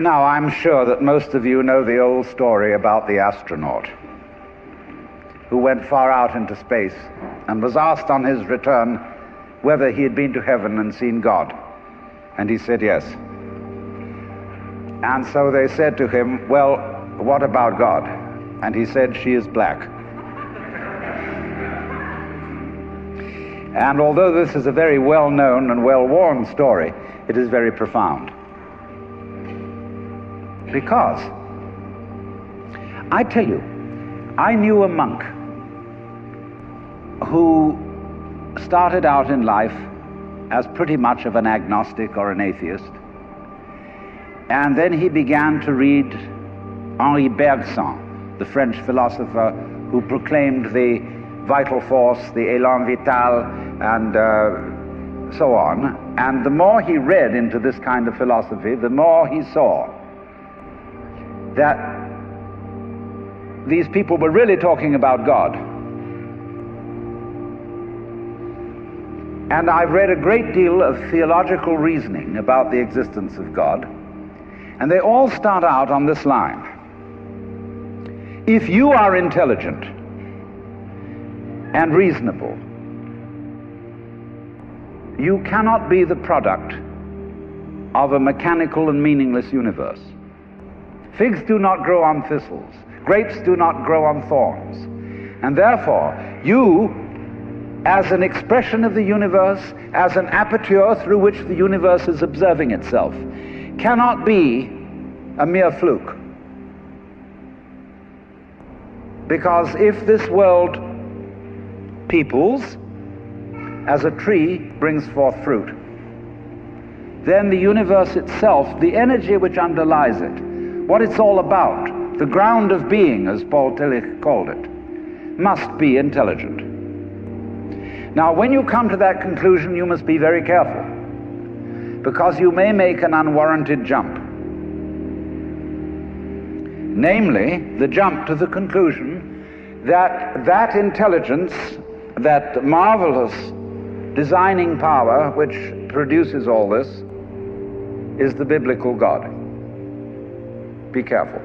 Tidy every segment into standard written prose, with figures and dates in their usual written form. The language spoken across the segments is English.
Now, I'm sure that most of you know the old story about the astronaut who went far out into space and was asked on his return whether he had been to heaven and seen God. And he said yes. And so they said to him, well, what about God? And he said, she is black. And although this is a very well-known and well-worn story, it is very profound. Because, I tell you, I knew a monk who started out in life as pretty much of an agnostic or an atheist, and then he began to read Henri Bergson, the French philosopher who proclaimed the vital force, the élan vital, and so on. And the more he read into this kind of philosophy, the more he saw that these people were really talking about God. And I've read a great deal of theological reasoning about the existence of God, and they all start out on this line. If you are intelligent and reasonable, you cannot be the product of a mechanical and meaningless universe. Figs do not grow on thistles. Grapes do not grow on thorns. And therefore, you, as an expression of the universe, as an aperture through which the universe is observing itself, cannot be a mere fluke. Because if this world peoples, as a tree brings forth fruit, then the universe itself, the energy which underlies it, what it's all about, the ground of being, as Paul Tillich called it, must be intelligent. Now, when you come to that conclusion, you must be very careful, because you may make an unwarranted jump. Namely, the jump to the conclusion that that intelligence, that marvelous designing power which produces all this, is the biblical God. Be careful.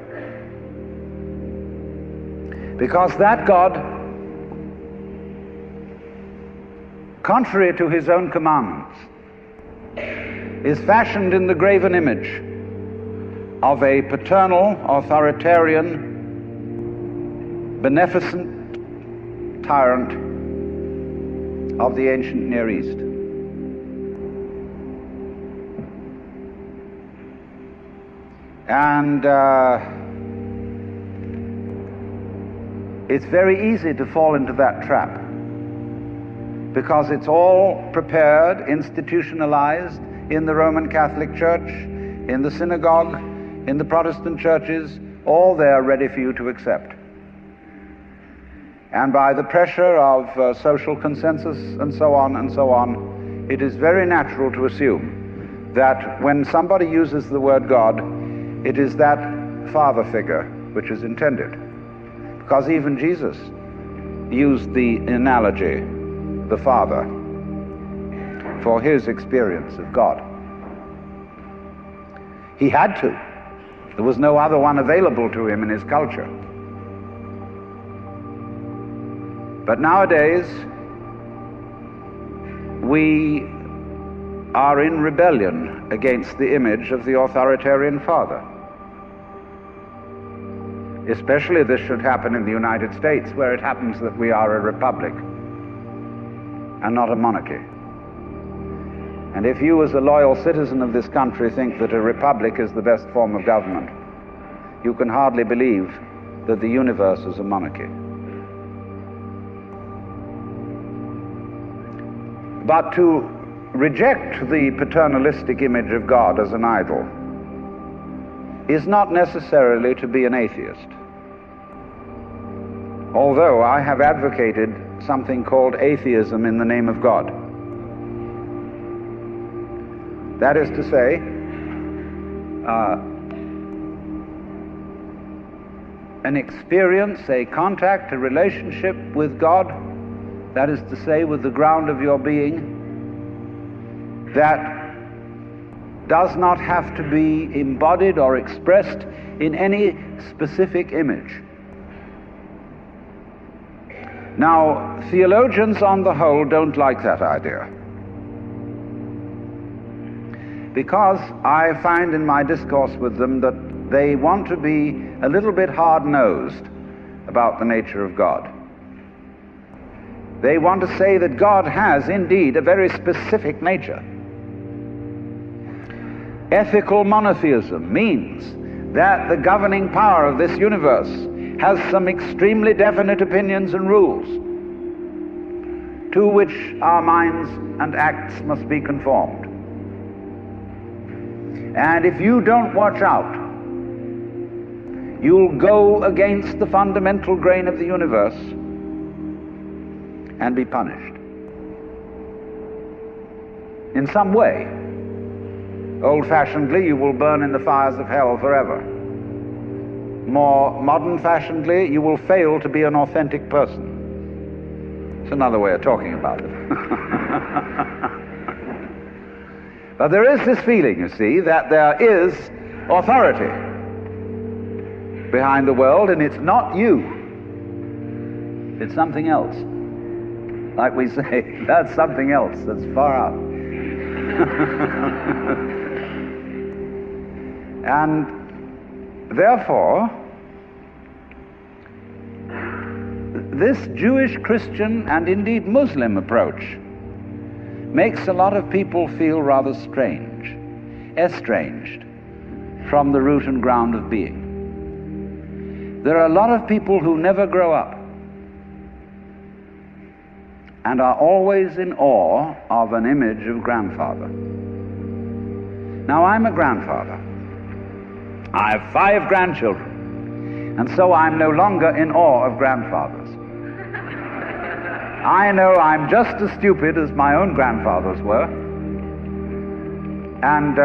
Because that God, contrary to his own commandments, is fashioned in the graven image of a paternal, authoritarian, beneficent tyrant of the ancient Near East. And it's very easy to fall into that trap, because it's all prepared, institutionalized in the Roman Catholic Church, in the synagogue, in the Protestant churches, all there ready for you to accept. And by the pressure of social consensus and so on, it is very natural to assume that when somebody uses the word God, it is that father figure which is intended. Because even Jesus used the analogy, the Father, for his experience of God. He had to. There was no other one available to him in his culture. But nowadays, we are in rebellion against the image of the authoritarian father. Especially this should happen in the United States, where it happens that we are a republic and not a monarchy. And if you, as a loyal citizen of this country, think that a republic is the best form of government, you can hardly believe that the universe is a monarchy. But to reject the paternalistic image of God as an idol is not necessarily to be an atheist. Although I have advocated something called atheism in the name of God. That is to say, an experience, a contact, a relationship with God, that is to say, with the ground of your being, that does not have to be embodied or expressed in any specific image. Now, theologians on the whole don't like that idea, because I find in my discourse with them that they want to be a little bit hard-nosed about the nature of God. They want to say that God has indeed a very specific nature. Ethical monotheism means that the governing power of this universe has some extremely definite opinions and rules to which our minds and acts must be conformed. And if you don't watch out, you'll go against the fundamental grain of the universe and be punished in some way. Old-fashionedly, you will burn in the fires of hell forever. More modern-fashionedly, you will fail to be an authentic person. It's another way of talking about it. But there is this feeling, you see, that there is authority behind the world, and it's not you. It's something else. Like we say, that's something else that's far out. And therefore, this Jewish, Christian, and indeed Muslim approach makes a lot of people feel rather strange, estranged from the root and ground of being. There are a lot of people who never grow up and are always in awe of an image of grandfather. Now, I'm a grandfather. I have 5 grandchildren, and so I'm no longer in awe of grandfathers. I know I'm just as stupid as my own grandfathers were, and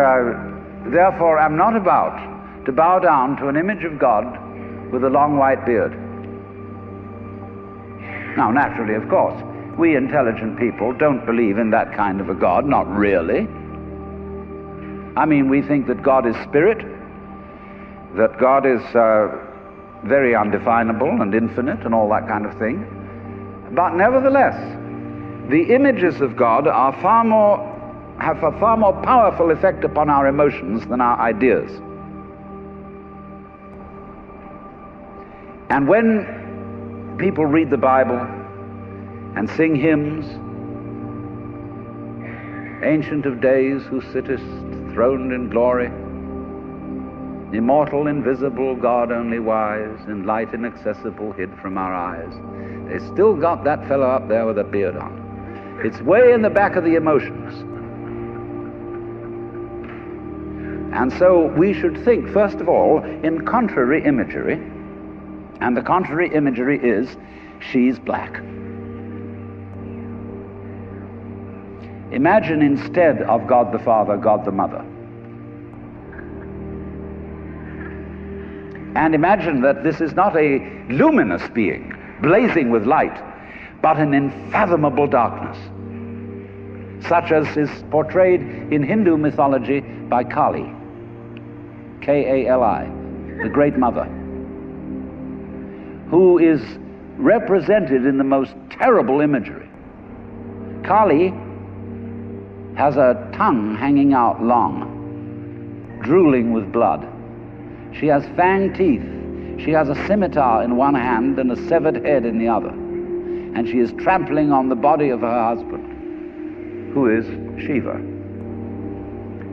therefore I'm not about to bow down to an image of God with a long white beard. Now, naturally, of course, we intelligent people don't believe in that kind of a God, not really. I mean, we think that God is spirit, that God is very undefinable and infinite and all that kind of thing. But nevertheless, the images of God are have a far more powerful effect upon our emotions than our ideas. And when people read the Bible and sing hymns, Ancient of Days, who sittest throned in glory, immortal, invisible, God only wise, in light inaccessible, hid from our eyes, they still got that fellow up there with a beard on. It's way in the back of the emotions. And so we should think, first of all, in contrary imagery, and the contrary imagery is, she's black. Imagine instead of God the Father, God the Mother. And imagine that this is not a luminous being, blazing with light, but an unfathomable darkness, such as is portrayed in Hindu mythology by Kali, K-A-L-I, the Great Mother, who is represented in the most terrible imagery. Kali has a tongue hanging out long, drooling with blood. She has fanged teeth. She has a scimitar in one hand and a severed head in the other. And she is trampling on the body of her husband, who is Shiva.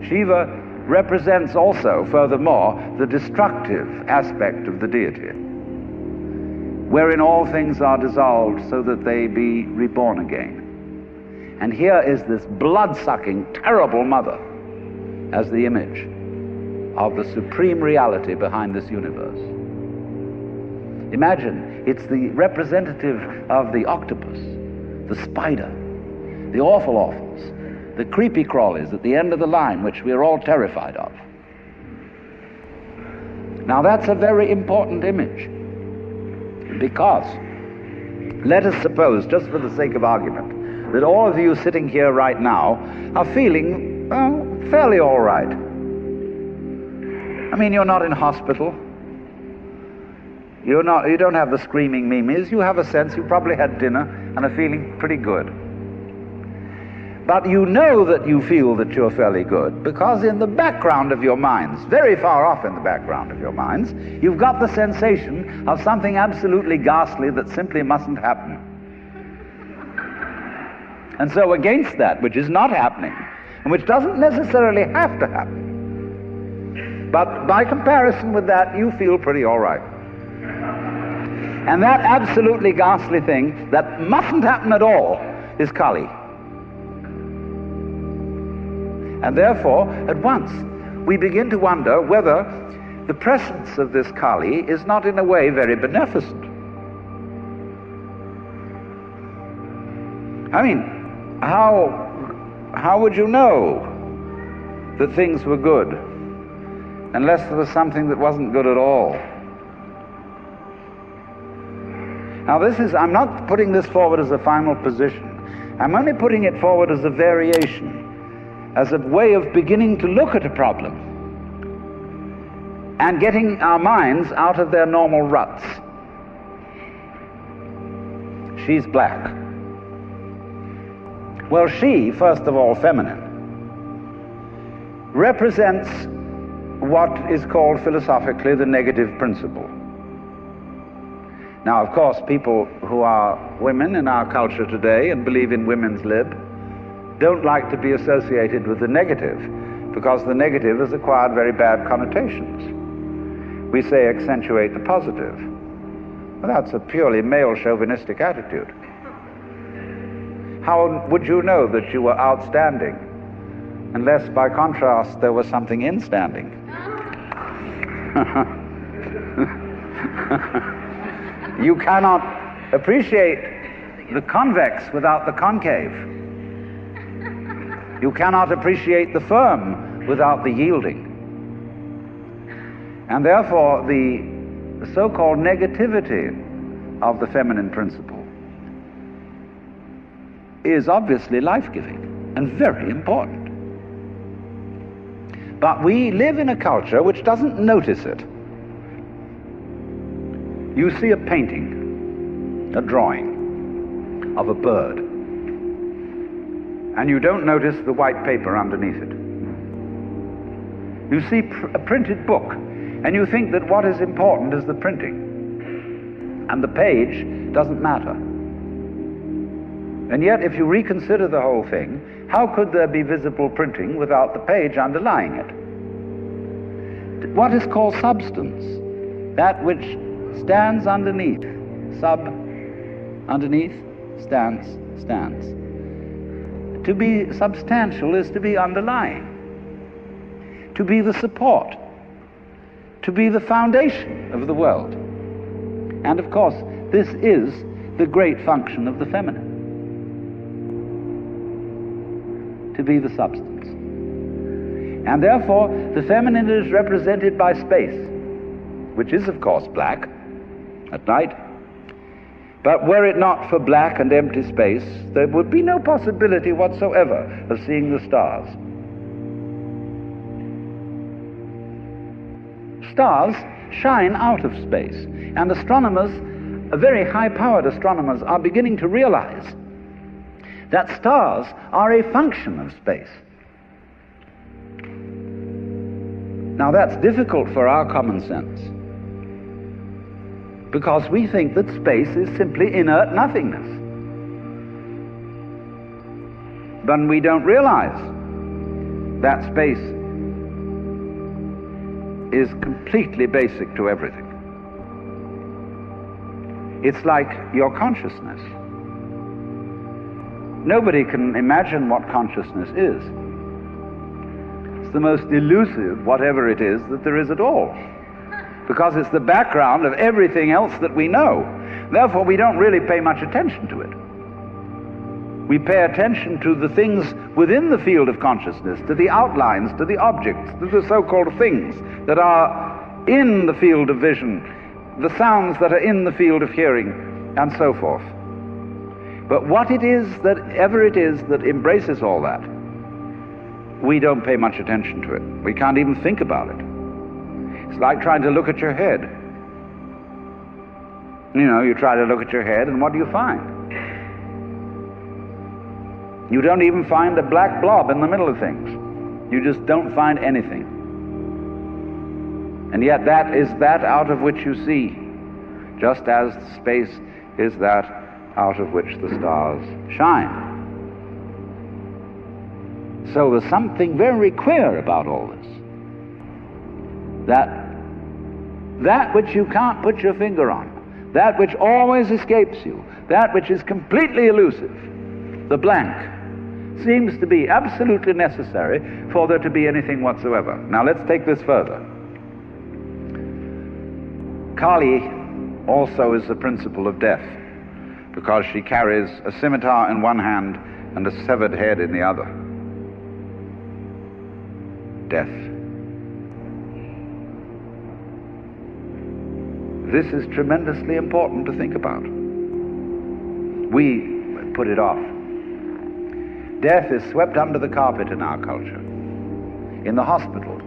Shiva represents also, furthermore, the destructive aspect of the deity, wherein all things are dissolved so that they be reborn again. And here is this blood-sucking, terrible mother as the image of the supreme reality behind this universe. Imagine, it's the representative of the octopus, the spider, the awful-awfuls, the creepy-crawlies at the end of the line, which we are all terrified of. Now that's a very important image, because let us suppose, just for the sake of argument, that all of you sitting here right now are feeling well, fairly all right. I mean, you're not in hospital. You don't have the screaming memes. You have a sense you probably had dinner and are feeling pretty good. But you know that you feel that you're fairly good because in the background of your minds, very far off in the background of your minds, you've got the sensation of something absolutely ghastly that simply mustn't happen. And so against that, which is not happening, and which doesn't necessarily have to happen, but by comparison with that, you feel pretty all right. And that absolutely ghastly thing that mustn't happen at all is Kali. And therefore, at once, we begin to wonder whether the presence of this Kali is not in a way very beneficent. I mean, how would you know that things were good unless there was something that wasn't good at all? Now I'm not putting this forward as a final position. I'm only putting it forward as a variation, as a way of beginning to look at a problem and getting our minds out of their normal ruts. She's black. Well, she, first of all feminine, represents what is called philosophically the negative principle. Now, of course, people who are women in our culture today and believe in women's lib don't like to be associated with the negative because the negative has acquired very bad connotations. We say accentuate the positive. Well, that's a purely male chauvinistic attitude. How would you know that you were outstanding unless by contrast there was something instanding? You cannot appreciate the convex without the concave. You cannot appreciate the firm without the yielding. And therefore, the so-called negativity of the feminine principle is obviously life-giving and very important. But we live in a culture which doesn't notice it. You see a painting, a drawing of a bird, and you don't notice the white paper underneath it. You see a printed book, and you think that what is important is the printing, and the page doesn't matter. And yet, if you reconsider the whole thing, how could there be visible printing without the page underlying it? What is called substance, that which stands underneath, underneath, stands. To be substantial is to be underlying, to be the support, to be the foundation of the world. And of course, this is the great function of the feminine, to be the substance. And therefore, the feminine is represented by space, which is of course black at night. But were it not for black and empty space, there would be no possibility whatsoever of seeing the stars. Stars shine out of space, and astronomers, very high-powered astronomers, are beginning to realize that stars are a function of space. Now that's difficult for our common sense, because we think that space is simply inert nothingness. But we don't realize that space is completely basic to everything. It's like your consciousness. Nobody can imagine what consciousness is. It's the most elusive, whatever it is, that there is at all, because it's the background of everything else that we know. Therefore, we don't really pay much attention to it. We pay attention to the things within the field of consciousness, to the outlines, to the objects, to the so-called things that are in the field of vision, the sounds that are in the field of hearing, and so forth. But what it is that ever it is that embraces all that we don't pay much attention to it. We can't even think about it. It's like trying to look at your head. You know, you try to look at your head, and what do you find? You don't even find a black blob in the middle of things. You just don't find anything. And yet that is that out of which you see, just as space is that out of which the stars shine. So there's something very queer about all this. That which you can't put your finger on, that which always escapes you, that which is completely elusive, the blank, seems to be absolutely necessary for there to be anything whatsoever. Now let's take this further. Kali also is the principle of death, because she carries a scimitar in one hand and a severed head in the other. Death. This is tremendously important to think about. We put it off. Death is swept under the carpet in our culture. In the hospital,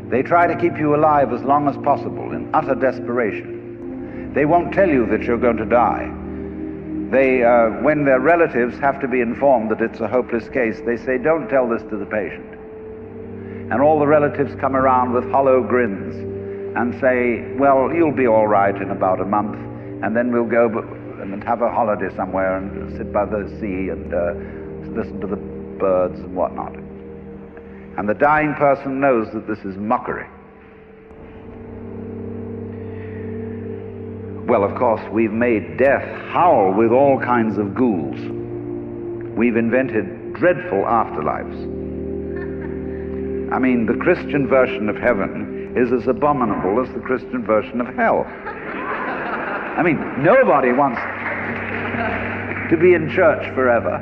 they try to keep you alive as long as possible in utter desperation. They won't tell you that you're going to die. When their relatives have to be informed that it's a hopeless case, they say, don't tell this to the patient. And all the relatives come around with hollow grins and say, well, you'll be all right in about a month, and then we'll go and have a holiday somewhere and sit by the sea and listen to the birds and whatnot. And the dying person knows that this is mockery. Well, of course, we've made death howl with all kinds of ghouls. We've invented dreadful afterlives. I mean, the Christian version of heaven is as abominable as the Christian version of hell. I mean, nobody wants to be in church forever.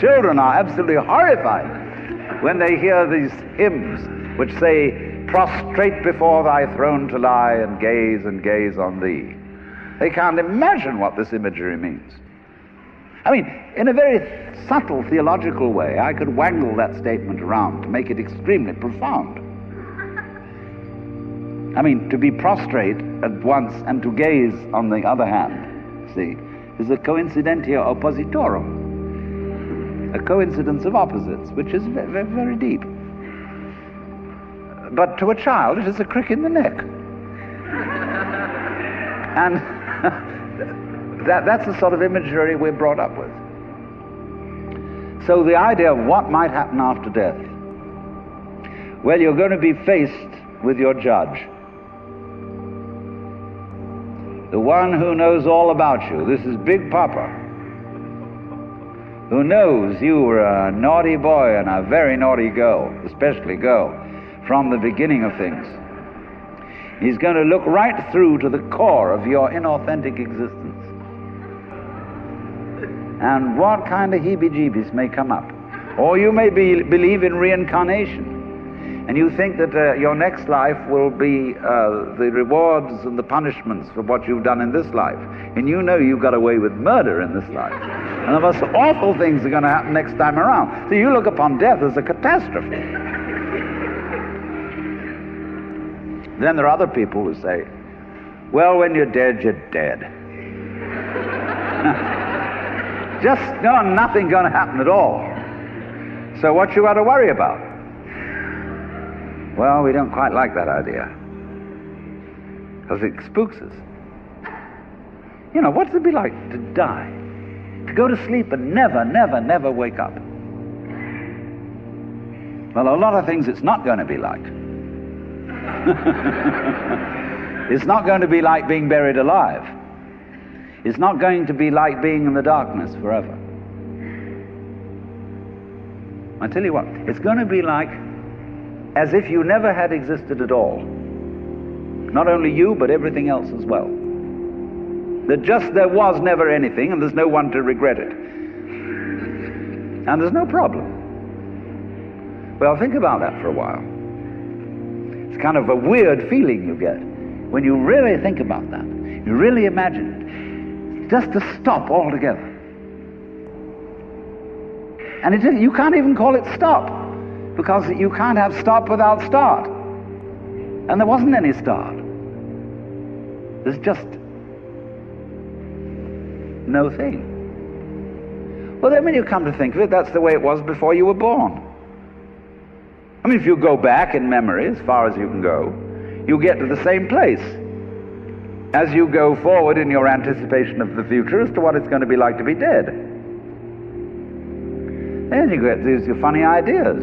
Children are absolutely horrified when they hear these hymns which say, prostrate before thy throne to lie and gaze on thee. They can't imagine what this imagery means. I mean, in a very subtle theological way, I could wangle that statement around to make it extremely profound. I mean, to be prostrate at once and to gaze on the other hand, see, is a coincidentia oppositorum, a coincidence of opposites, which is very, very deep. But to a child, it is a crick in the neck. And that's the sort of imagery we're brought up with. So the idea of what might happen after death, well, you're going to be faced with your judge, the one who knows all about you. This is Big Papa, who knows you were a naughty boy and a very naughty girl, especially girl, from the beginning of things. He's going to look right through to the core of your inauthentic existence. And what kind of heebie-jeebies may come up. Or you may believe in reincarnation, and you think that your next life will be the rewards and the punishments for what you've done in this life. And you know you got away with murder in this life. And the most awful things are going to happen next time around. So you look upon death as a catastrophe. Then there are other people who say, well, when you're dead, you're dead. Just nothing going to happen at all. So what you got to worry about? Well, we don't quite like that idea, because it spooks us. You know, what's it be like to die? To go to sleep and never wake up? Well, a lot of things it's not going to be like. It's not going to be like being buried alive. It's not going to be like being in the darkness forever. I tell you what, it's going to be like as if you never had existed at all. Not only you, but everything else as well. That just there was never anything, and there's no one to regret it. And there's no problem. Well, think about that for a while. It's kind of a weird feeling you get when you really think about that. You really imagine it. Just to stop altogether. And you can't even call it stop, because you can't have stop without start. And there wasn't any start. There's just no thing. Well, then when you come to think of it, that's the way it was before you were born. I mean, if you go back in memory as far as you can go, you get to the same place as you go forward in your anticipation of the future as to what it's going to be like to be dead. Then you get these funny ideas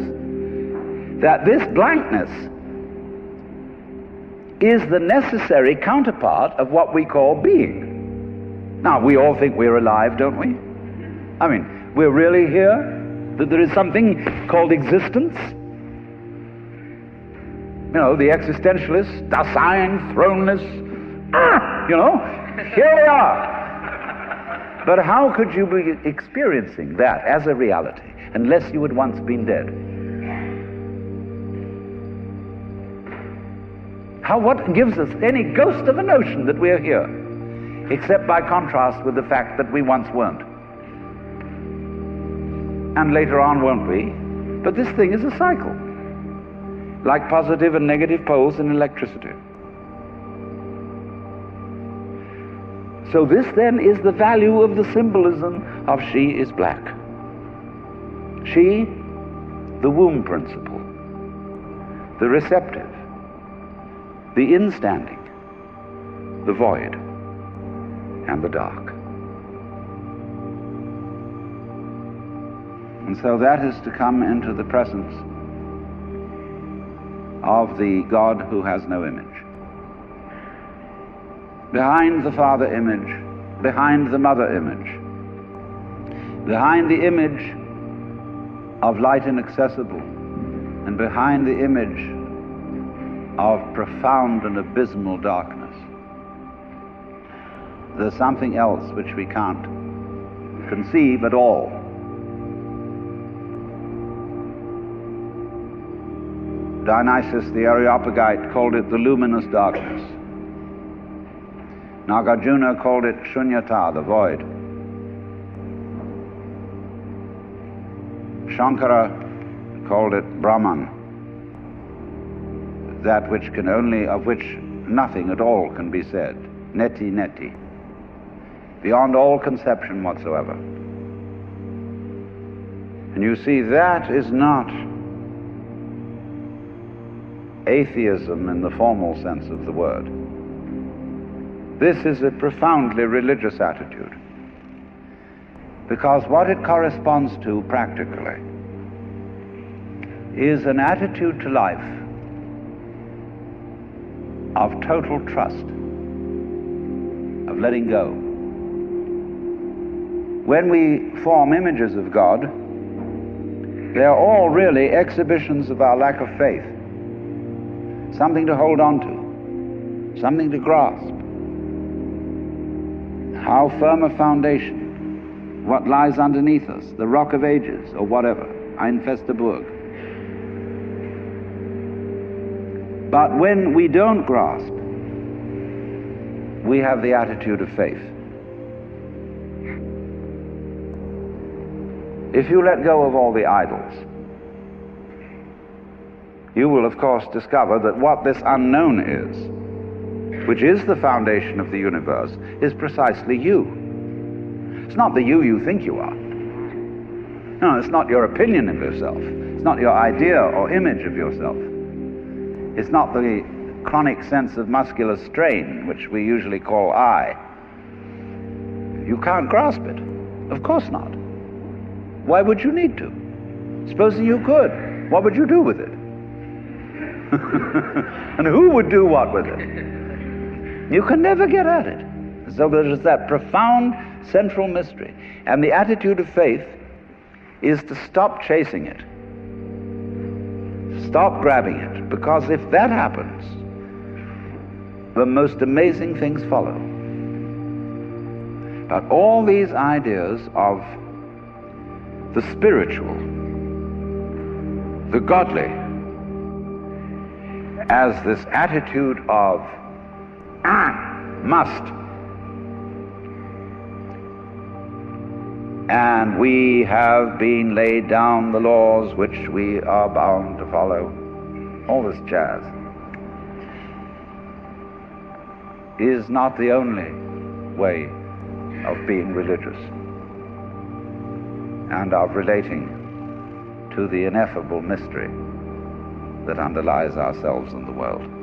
that this blankness is the necessary counterpart of what we call being. Now, we all think we're alive, don't we? I mean, we're really here? That there is something called existence? You know, the existentialists, Dasein, thrownness, you know, here we are. But how could you be experiencing that as a reality unless you had once been dead? What gives us any ghost of a notion that we're here, except by contrast with the fact that we once weren't? And later on won't be. But this thing is a cycle, like positive and negative poles in electricity. So this then is the value of the symbolism of she is black. She, the womb principle, the receptive, the instanding, the void, and the dark. And so that is to come into the presence of the God who has no image. Behind the Father image, behind the Mother image, behind the image of light inaccessible, and behind the image of profound and abysmal darkness, there's something else which we can't conceive at all. Dionysius the Areopagite called it the luminous darkness. Nagarjuna called it Shunyata, the void. Shankara called it Brahman, that which can only, of which nothing at all can be said. Neti neti, beyond all conception whatsoever. And you see, that is not atheism in the formal sense of the word. This is a profoundly religious attitude, because what it corresponds to practically is an attitude to life of total trust, of letting go. When we form images of God, they are all really exhibitions of our lack of faith. Something to hold on to, something to grasp. How firm a foundation, what lies underneath us, the rock of ages, or whatever, Ein feste Burg. But when we don't grasp, we have the attitude of faith. If you let go of all the idols, you will of course discover that what this unknown is, which is the foundation of the universe, is precisely you. It's not the you think you are. No, it's not your opinion of yourself. It's not your idea or image of yourself. It's not the chronic sense of muscular strain, which we usually call I. You can't grasp it. Of course not. Why would you need to? Supposing you could, what would you do with it? And who would do what with it? You can never get at it. So there's that profound central mystery. And the attitude of faith is to stop chasing it. Stop grabbing it. Because if that happens, the most amazing things follow. But all these ideas of the spiritual, the godly, as this attitude of must, and we have been laid down the laws which we are bound to follow. All this jazz is not the only way of being religious and of relating to the ineffable mystery that underlies ourselves and the world.